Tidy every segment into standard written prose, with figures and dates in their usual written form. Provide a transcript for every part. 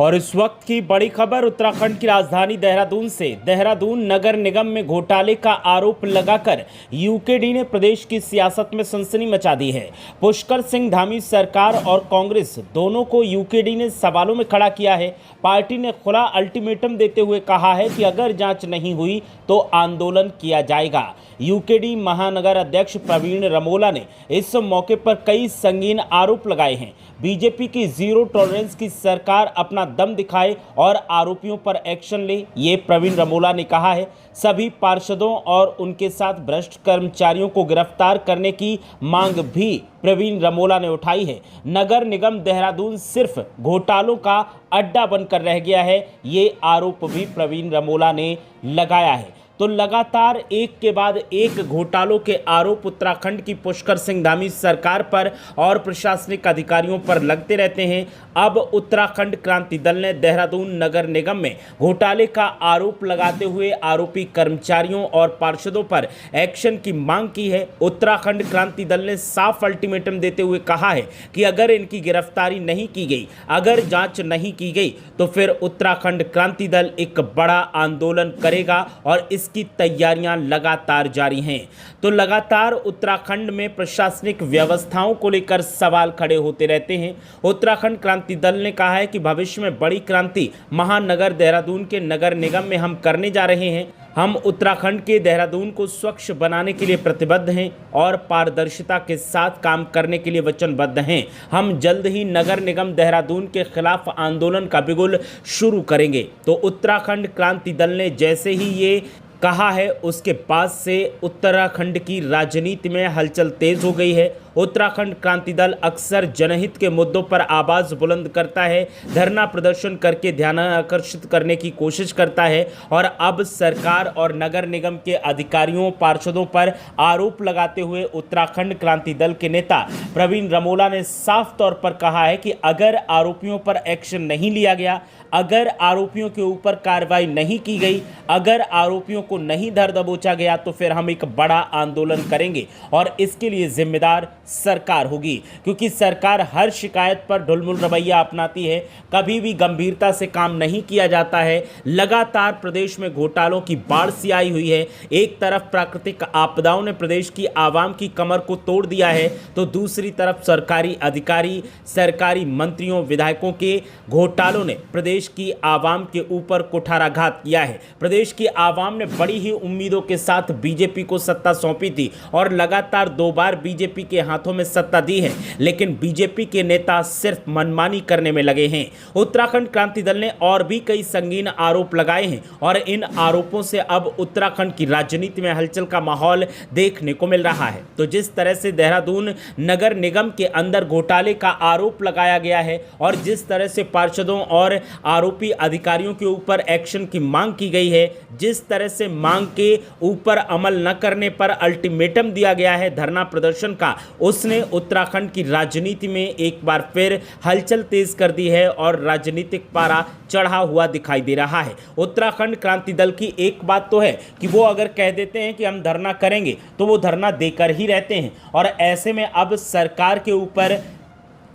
और इस वक्त की बड़ी खबर उत्तराखंड की राजधानी देहरादून से। देहरादून नगर निगम में घोटाले का आरोप लगाकर यूकेडी ने प्रदेश की सियासत में सनसनी मचा दी है। पुष्कर सिंह धामी सरकार और कांग्रेस दोनों को यूकेडी ने सवालों में खड़ा किया है। पार्टी ने खुला अल्टीमेटम देते हुए कहा है कि अगर जांच नहीं हुई तो आंदोलन किया जाएगा। यूकेडी महानगर अध्यक्ष प्रवीण रमोला ने इस मौके पर कई संगीन आरोप लगाए हैं। बीजेपी की जीरो टॉलरेंस की सरकार अपना दम दिखाए और आरोपियों पर एक्शन ले, ये प्रवीण रमोला ने कहा है। सभी पार्षदों और उनके साथ भ्रष्ट कर्मचारियों को गिरफ्तार करने की मांग भी प्रवीण रमोला ने उठाई है। नगर निगम देहरादून सिर्फ घोटालों का अड्डा बनकर रह गया है, ये आरोप भी प्रवीण रमोला ने लगाया है। तो लगातार एक के बाद एक घोटालों के आरोप उत्तराखंड की पुष्कर सिंह धामी सरकार पर और प्रशासनिक अधिकारियों पर लगते रहते हैं। अब उत्तराखंड क्रांति दल ने देहरादून नगर निगम में घोटाले का आरोप लगाते हुए आरोपी कर्मचारियों और पार्षदों पर एक्शन की मांग की है। उत्तराखंड क्रांति दल ने साफ अल्टीमेटम देते हुए कहा है कि अगर इनकी गिरफ्तारी नहीं की गई, अगर जांच नहीं की गई, तो फिर उत्तराखंड क्रांति दल एक बड़ा आंदोलन करेगा और इसकी तैयारियां लगातार जारी हैं। तो लगातार उत्तराखंड में प्रशासनिक व्यवस्थाओं को लेकर सवाल खड़े होते रहते हैं। उत्तराखंड क्रांति दल ने कहा है कि भविष्य में बड़ी क्रांति महानगर देहरादून के नगर निगम में हम करने जा रहे हैं। हम उत्तराखंड के देहरादून को स्वच्छ बनाने के लिए प्रतिबद्ध हैं और पारदर्शिता के साथ काम करने के लिए वचनबद्ध हैं। हम जल्द ही नगर निगम देहरादून के खिलाफ आंदोलन का बिगुल शुरू करेंगे। तो उत्तराखंड क्रांति दल ने जैसे ही ये कहा है, उसके बाद से उत्तराखंड की राजनीति में हलचल तेज हो गई है। उत्तराखंड क्रांति दल अक्सर जनहित के मुद्दों पर आवाज़ बुलंद करता है, धरना प्रदर्शन करके ध्यान आकर्षित करने की कोशिश करता है और अब सरकार और नगर निगम के अधिकारियों पार्षदों पर आरोप लगाते हुए उत्तराखंड क्रांति दल के नेता प्रवीण रमोला ने साफ तौर पर कहा है कि अगर आरोपियों पर एक्शन नहीं लिया गया, अगर आरोपियों के ऊपर कार्रवाई नहीं की गई, अगर आरोपियों को नहीं धर दबोचा गया, तो फिर हम एक बड़ा आंदोलन करेंगे और इसके लिए जिम्मेदार सरकार होगी, क्योंकि सरकार हर शिकायत पर ढुलमुल रवैया अपनाती है, कभी भी गंभीरता से काम नहीं किया जाता है। लगातार प्रदेश में घोटालों की बाढ़ सी आई हुई है। एक तरफ प्राकृतिक आपदाओं ने प्रदेश की आवाम की कमर को तोड़ दिया है, तो दूसरी तरफ सरकारी अधिकारी, सरकारी मंत्रियों, विधायकों के घोटालों ने प्रदेश की आवाम के ऊपर कुठाराघात किया है। प्रदेश की आवाम ने बड़ी ही उम्मीदों के साथ बीजेपी को सत्ता सौंपी थी और लगातार 2 बार बीजेपी के हाथों में सत्ता दी है, लेकिन बीजेपी के नेता सिर्फ मनमानी करने में लगे हैं। उत्तराखंड क्रांति दल ने और भी कई संगीन आरोप लगाए हैं और इन आरोपों से अब उत्तराखंड की राजनीति में हलचल का माहौल देखने को मिल रहा है। तो जिस तरह से देहरादून नगर निगम के अंदर घोटाले का आरोप लगाया गया है और जिस तरह से पार्षदों और आरोपी अधिकारियों के ऊपर एक्शन की मांग की गई है, जिस तरह से मांग के ऊपर अमल न करने पर अल्टीमेटम दिया गया है धरना प्रदर्शन का, उसने उत्तराखंड की राजनीति में एक बार फिर हलचल तेज कर दी है और राजनीतिक पारा चढ़ा हुआ दिखाई दे रहा है। उत्तराखंड क्रांति दल की एक बात तो है कि वो अगर कह देते हैं कि हम धरना करेंगे तो वो धरना देकर ही रहते हैं और ऐसे में अब सरकार के ऊपर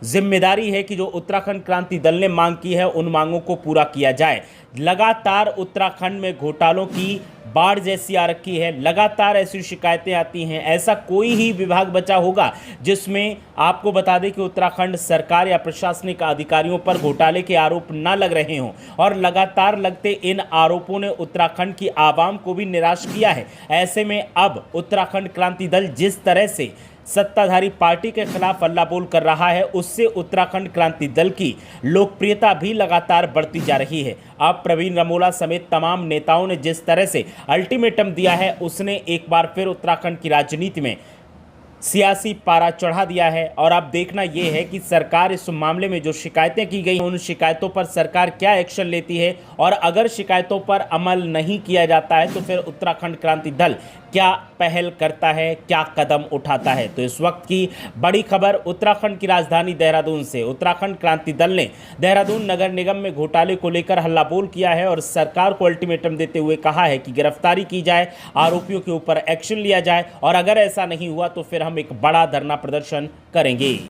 जिम्मेदारी है कि जो उत्तराखंड क्रांति दल ने मांग की है उन मांगों को पूरा किया जाए। लगातार उत्तराखंड में घोटालों की बाढ़ जैसी आ रखी है, लगातार ऐसी शिकायतें आती हैं। ऐसा कोई ही विभाग बचा होगा जिसमें आपको बता दें कि उत्तराखंड सरकार या प्रशासनिक अधिकारियों पर घोटाले के आरोप ना लग रहे हों और लगातार लगते इन आरोपों ने उत्तराखंड की आवाम को भी निराश किया है। ऐसे में अब उत्तराखंड क्रांति दल जिस तरह से सत्ताधारी पार्टी के खिलाफ हल्ला बोल कर रहा है, उससे उत्तराखंड क्रांति दल की लोकप्रियता भी लगातार बढ़ती जा रही है। अब प्रवीण रमोला समेत तमाम नेताओं ने जिस तरह से अल्टीमेटम दिया है, उसने एक बार फिर उत्तराखंड की राजनीति में सियासी पारा चढ़ा दिया है और अब देखना यह है कि सरकार इस मामले में जो शिकायतें की गई उन शिकायतों पर सरकार क्या एक्शन लेती है और अगर शिकायतों पर अमल नहीं किया जाता है तो फिर उत्तराखंड क्रांति दल क्या पहल करता है, क्या कदम उठाता है। तो इस वक्त की बड़ी खबर उत्तराखंड की राजधानी देहरादून से। उत्तराखंड क्रांति दल ने देहरादून नगर निगम में घोटाले को लेकर हल्ला बोल किया है और सरकार को अल्टीमेटम देते हुए कहा है कि गिरफ्तारी की जाए, आरोपियों के ऊपर एक्शन लिया जाए और अगर ऐसा नहीं हुआ तो फिर हम एक बड़ा धरना प्रदर्शन करेंगे।